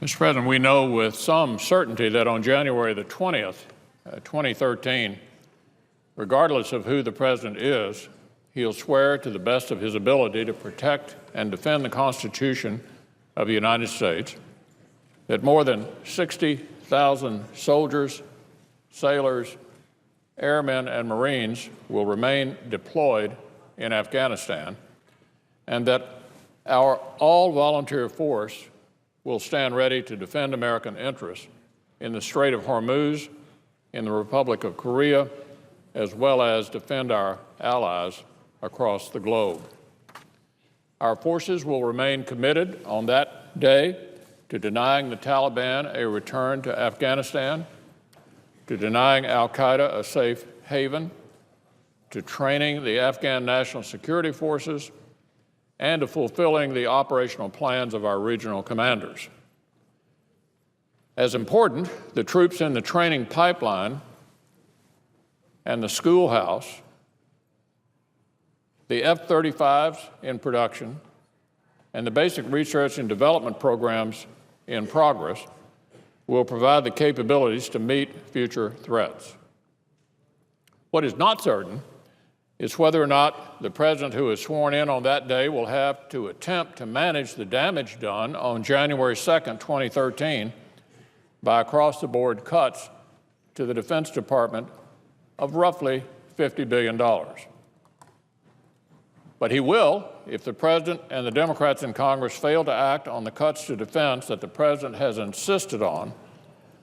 Mr. President, we know with some certainty that on January the 20th, 2013, regardless of who the President is, he'll swear to the best of his ability to protect and defend the Constitution of the United States, that more than 60,000 soldiers, sailors, airmen, and Marines will remain deployed in Afghanistan, and that our all-volunteer force will stand ready to defend American interests in the Strait of Hormuz, in the Republic of Korea, as well as defend our allies across the globe. Our forces will remain committed on that day to denying the Taliban a return to Afghanistan, to denying al-Qaeda a safe haven, to training the Afghan National Security Forces, and to fulfilling the operational plans of our regional commanders. As important, the troops in the training pipeline and the schoolhouse, the F-35s in production, and the basic research and development programs in progress will provide the capabilities to meet future threats. What is not certain is whether or not the President who is sworn in on that day will have to attempt to manage the damage done on January 2nd, 2013 by across-the-board cuts to the Defense Department of roughly $50 billion. But he will if the President and the Democrats in Congress fail to act on the cuts to defense that the President has insisted on,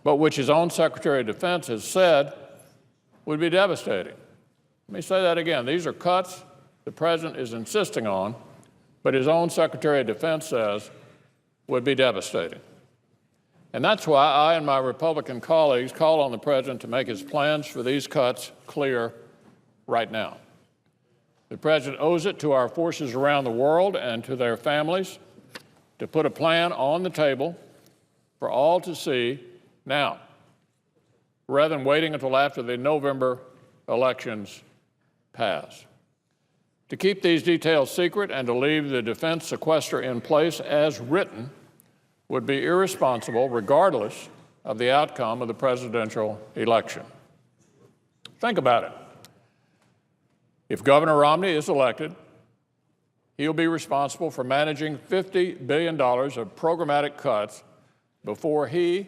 but which his own Secretary of Defense has said would be devastating. Let me say that again. These are cuts the President is insisting on, but his own Secretary of Defense says would be devastating. And that's why I and my Republican colleagues call on the President to make his plans for these cuts clear right now. The President owes it to our forces around the world and to their families to put a plan on the table for all to see now, rather than waiting until after the November elections pass. To keep these details secret and to leave the defense sequester in place as written would be irresponsible regardless of the outcome of the presidential election. Think about it. If Governor Romney is elected, he'll be responsible for managing $50 billion of programmatic cuts before he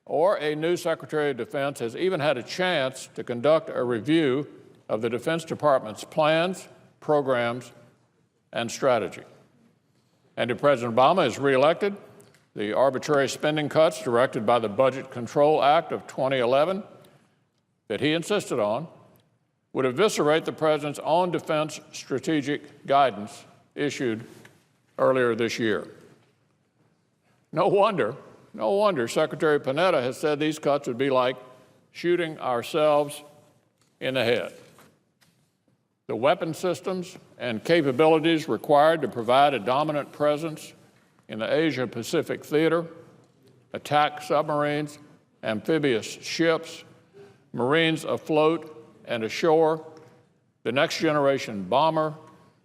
or a new Secretary of Defense has even had a chance to conduct a review of the Defense Department's plans, programs, and strategy. And if President Obama is reelected, the arbitrary spending cuts directed by the Budget Control Act of 2011 that he insisted on would eviscerate the President's own defense strategic guidance issued earlier this year. No wonder Secretary Panetta has said these cuts would be like shooting ourselves in the head. The weapon systems and capabilities required to provide a dominant presence in the Asia-Pacific theater, attack submarines, amphibious ships, Marines afloat and ashore, the next-generation bomber,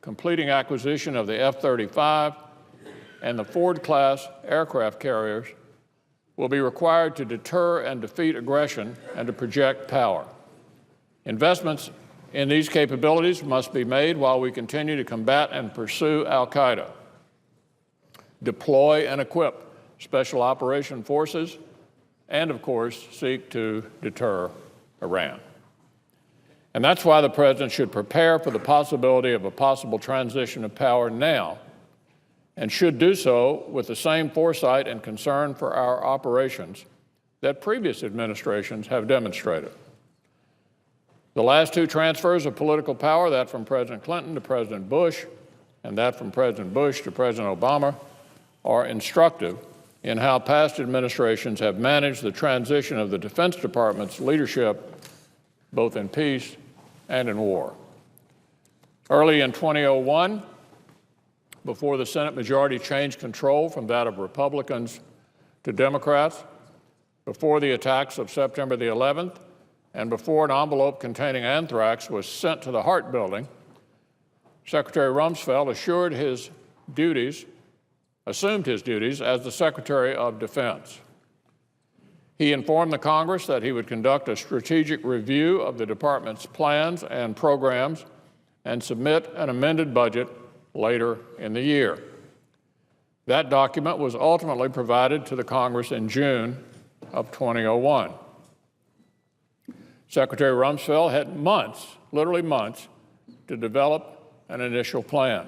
completing acquisition of the F-35, and the Ford-class aircraft carriers will be required to deter and defeat aggression and to project power. Investments in these capabilities must be made while we continue to combat and pursue al-Qaeda, deploy and equip special operation forces, and, of course, seek to deter Iran. And that's why the President should prepare for the possibility of a possible transition of power now, and should do so with the same foresight and concern for our operations that previous administrations have demonstrated. The last two transfers of political power, that from President Clinton to President Bush, and that from President Bush to President Obama, are instructive in how past administrations have managed the transition of the Defense Department's leadership, both in peace and in war. Early in 2001, before the Senate majority changed control from that of Republicans to Democrats, before the attacks of September the 11th, and before an envelope containing anthrax was sent to the Hart Building, Secretary Rumsfeld assured his duties assumed his duties as the Secretary of Defense. He informed the Congress that he would conduct a strategic review of the department's plans and programs and submit an amended budget later in the year. That document was ultimately provided to the Congress in June of 2001. Secretary Rumsfeld had months, literally months, to develop an initial plan.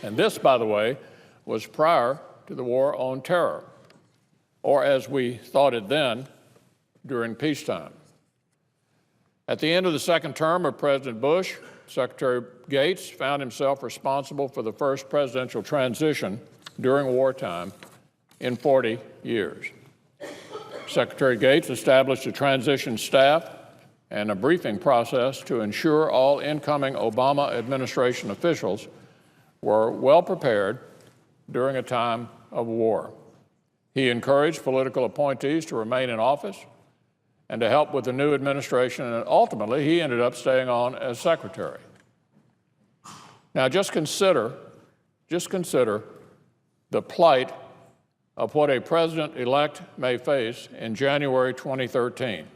And this, by the way, was prior to the War on Terror, or as we thought it then, during peacetime. At the end of the second term of President Bush, Secretary Gates found himself responsible for the first presidential transition during wartime in 40 years. Secretary Gates established a transition staff and a briefing process to ensure all incoming Obama administration officials were well prepared during a time of war. He encouraged political appointees to remain in office and to help with the new administration, and ultimately he ended up staying on as secretary. Now just consider the plight of what a president-elect may face in January 2013.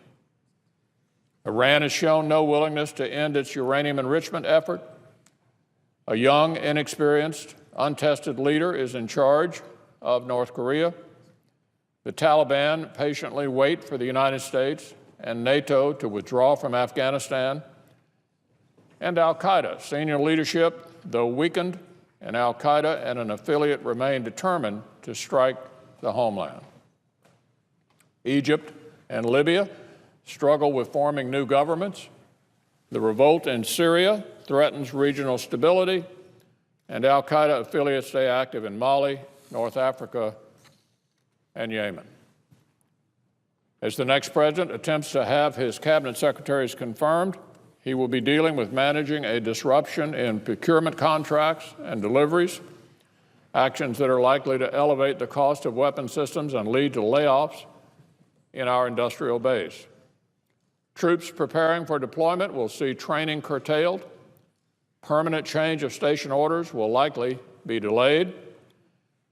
Iran has shown no willingness to end its uranium enrichment effort. A young, inexperienced, untested leader is in charge of North Korea. The Taliban patiently wait for the United States and NATO to withdraw from Afghanistan. And al-Qaeda, senior leadership, though weakened, and al-Qaeda and an affiliate remain determined to strike the homeland. Egypt and Libya struggle with forming new governments. The revolt in Syria threatens regional stability, and al-Qaeda affiliates stay active in Mali, North Africa, and Yemen. As the next president attempts to have his cabinet secretaries confirmed, he will be dealing with managing a disruption in procurement contracts and deliveries, actions that are likely to elevate the cost of weapon systems and lead to layoffs in our industrial base. Troops preparing for deployment will see training curtailed. Permanent change of station orders will likely be delayed,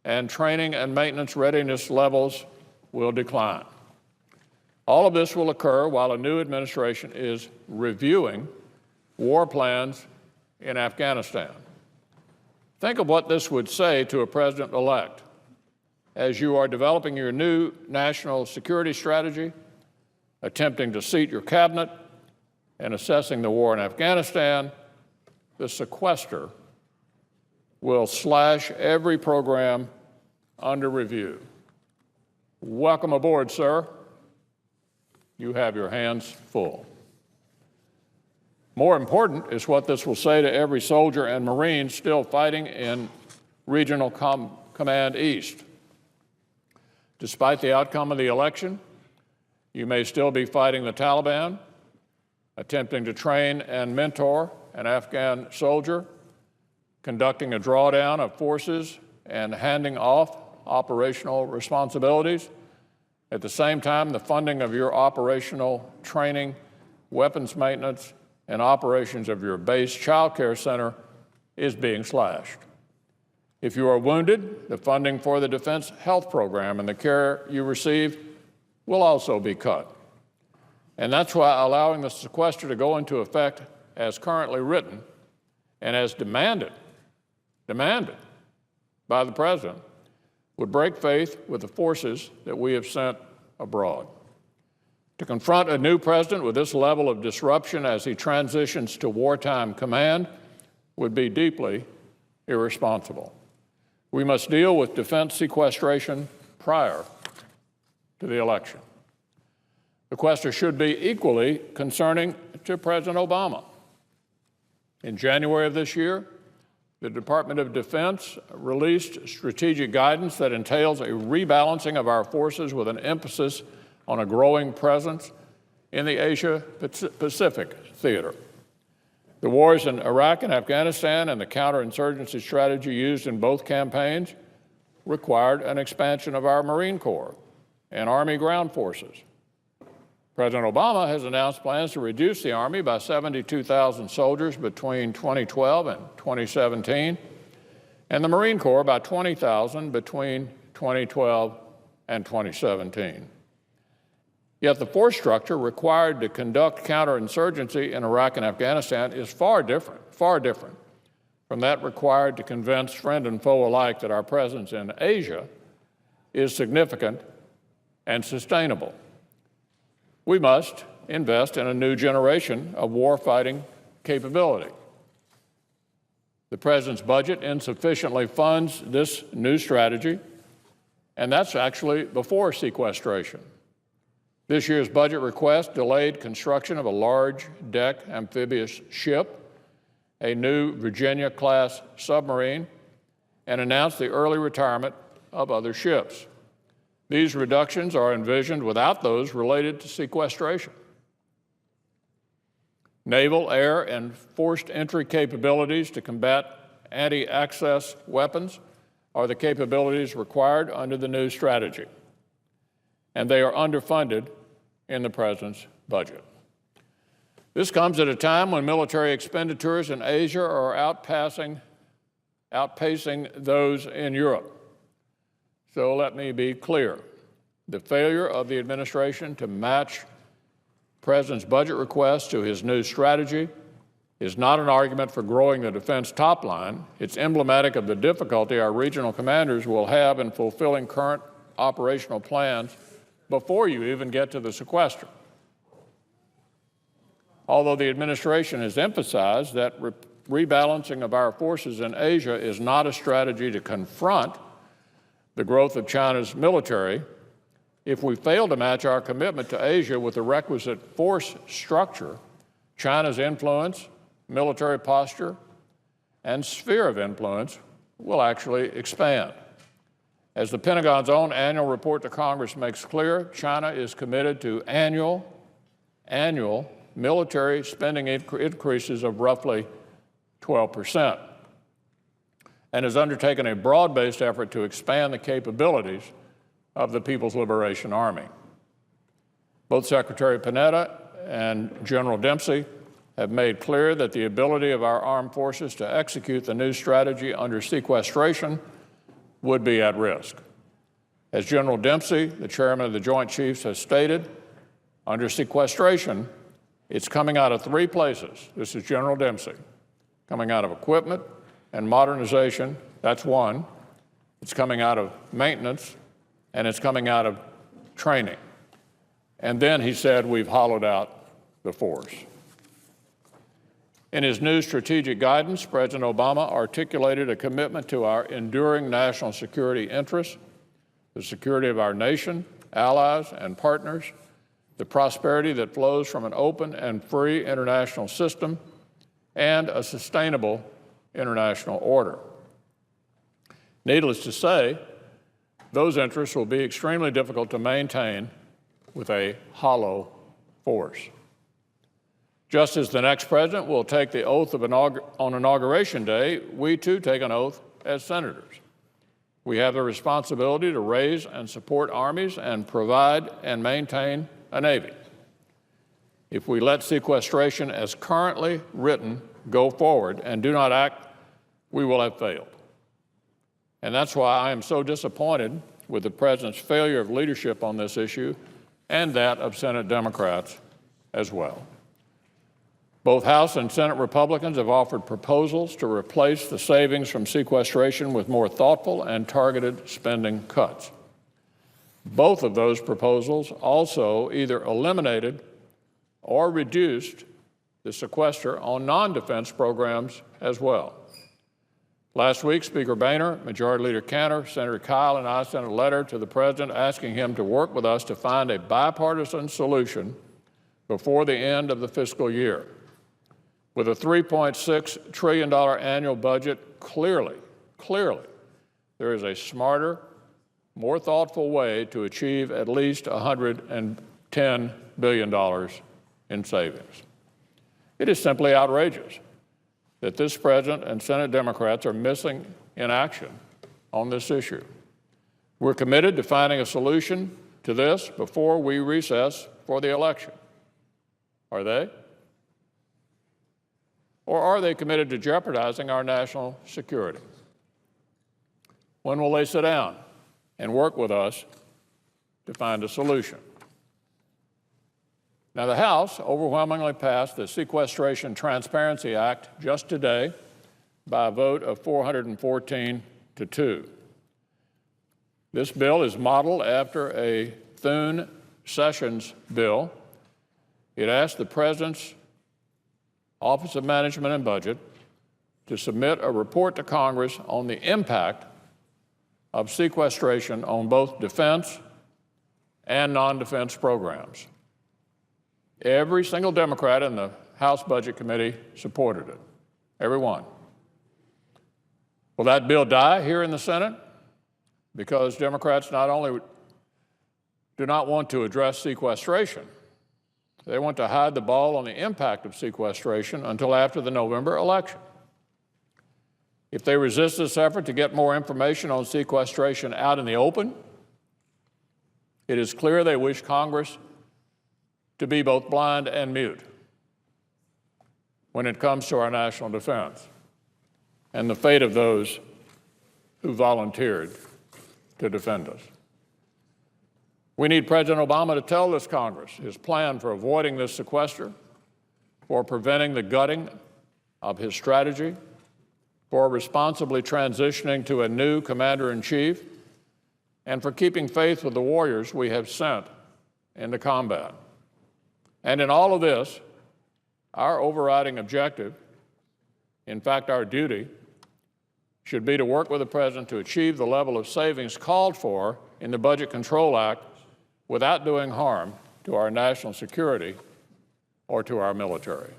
and training and maintenance readiness levels will decline. All of this will occur while a new administration is reviewing war plans in Afghanistan. Think of what this would say to a president-elect. As you are developing your new national security strategy, attempting to seat your cabinet, and assessing the war in Afghanistan, the sequester will slash every program under review. Welcome aboard, sir. You have your hands full. More important is what this will say to every soldier and Marine still fighting in Regional Command East. Despite the outcome of the election, you may still be fighting the Taliban, attempting to train and mentor an Afghan soldier, conducting a drawdown of forces and handing off operational responsibilities. At the same time, the funding of your operational training, weapons maintenance, and operations of your base child care center is being slashed. If you are wounded, the funding for the Defense Health Program and the care you receive will also be cut. And that's why allowing the sequester to go into effect as currently written and as demanded by the President would break faith with the forces that we have sent abroad. To confront a new president with this level of disruption as he transitions to wartime command would be deeply irresponsible. We must deal with defense sequestration prior to the election. The question should be equally concerning to President Obama. In January of this year, the Department of Defense released strategic guidance that entails a rebalancing of our forces with an emphasis on a growing presence in the Asia-Pacific theater. The wars in Iraq and Afghanistan and the counterinsurgency strategy used in both campaigns required an expansion of our Marine Corps and Army ground forces. President Obama has announced plans to reduce the Army by 72,000 soldiers between 2012 and 2017 and the Marine Corps by 20,000 between 2012 and 2017. Yet the force structure required to conduct counterinsurgency in Iraq and Afghanistan is far different from that required to convince friend and foe alike that our presence in Asia is significant and sustainable. We must invest in a new generation of warfighting capability. The President's budget insufficiently funds this new strategy, and that's actually before sequestration. This year's budget request delayed construction of a large deck amphibious ship, a new Virginia-class submarine, and announced the early retirement of other ships. These reductions are envisioned without those related to sequestration. Naval, air, and forced entry capabilities to combat anti-access weapons are the capabilities required under the new strategy, and they are underfunded in the President's budget. This comes at a time when military expenditures in Asia are outpacing those in Europe. So let me be clear. The failure of the administration to match the President's budget request to his new strategy is not an argument for growing the defense top line. It's emblematic of the difficulty our regional commanders will have in fulfilling current operational plans before you even get to the sequester. Although the administration has emphasized that rebalancing of our forces in Asia is not a strategy to confront the growth of China's military, if we fail to match our commitment to Asia with the requisite force structure, China's influence, military posture, and sphere of influence will actually expand. As the Pentagon's own annual report to Congress makes clear, China is committed to annual military spending increases of roughly 12%, and has undertaken a broad-based effort to expand the capabilities of the People's Liberation Army. Both Secretary Panetta and General Dempsey have made clear that the ability of our armed forces to execute the new strategy under sequestration would be at risk. As General Dempsey, the chairman of the Joint Chiefs, has stated, under sequestration, it's coming out of three places. This is General Dempsey. Coming out of equipment and modernization, that's one. It's coming out of maintenance, and it's coming out of training. And then he said, we've hollowed out the force. In his new strategic guidance, President Obama articulated a commitment to our enduring national security interests, the security of our nation, allies, and partners, the prosperity that flows from an open and free international system, and a sustainable international order. Needless to say, those interests will be extremely difficult to maintain with a hollow force. Just as the next president will take the oath of on Inauguration Day, we too take an oath as senators. We have the responsibility to raise and support armies and provide and maintain a Navy. If we let sequestration as currently written go forward and do not act, we will have failed. And that's why I am so disappointed with the President's failure of leadership on this issue and that of Senate Democrats as well. Both House and Senate Republicans have offered proposals to replace the savings from sequestration with more thoughtful and targeted spending cuts. Both of those proposals also either eliminated or reduced the sequester on non-defense programs as well. Last week, Speaker Boehner, Majority Leader Cantor, Senator Kyle, and I sent a letter to the President asking him to work with us to find a bipartisan solution before the end of the fiscal year. With a $3.6 trillion annual budget, clearly, there is a smarter, more thoughtful way to achieve at least $110 billion in savings. It is simply outrageous that this President and Senate Democrats are missing in action on this issue. We're committed to finding a solution to this before we recess for the election. Are they? Or are they committed to jeopardizing our national security? When will they sit down and work with us to find a solution? Now, the House overwhelmingly passed the Sequestration Transparency Act just today by a vote of 414 to 2. This bill is modeled after a Thune-Sessions bill. It asked the President's Office of Management and Budget to submit a report to Congress on the impact of sequestration on both defense and non-defense programs. Every single Democrat in the House Budget Committee supported it, every one. Will that bill die here in the Senate? Because Democrats not only do not want to address sequestration, they want to hide the ball on the impact of sequestration until after the November election. If they resist this effort to get more information on sequestration out in the open, it is clear they wish Congress to be both blind and mute when it comes to our national defense and the fate of those who volunteered to defend us. We need President Obama to tell this Congress his plan for avoiding this sequester, for preventing the gutting of his strategy, for responsibly transitioning to a new commander-in-chief, and for keeping faith with the warriors we have sent into combat. And in all of this, our overriding objective, in fact our duty, should be to work with the President to achieve the level of savings called for in the Budget Control Act without doing harm to our national security or to our military.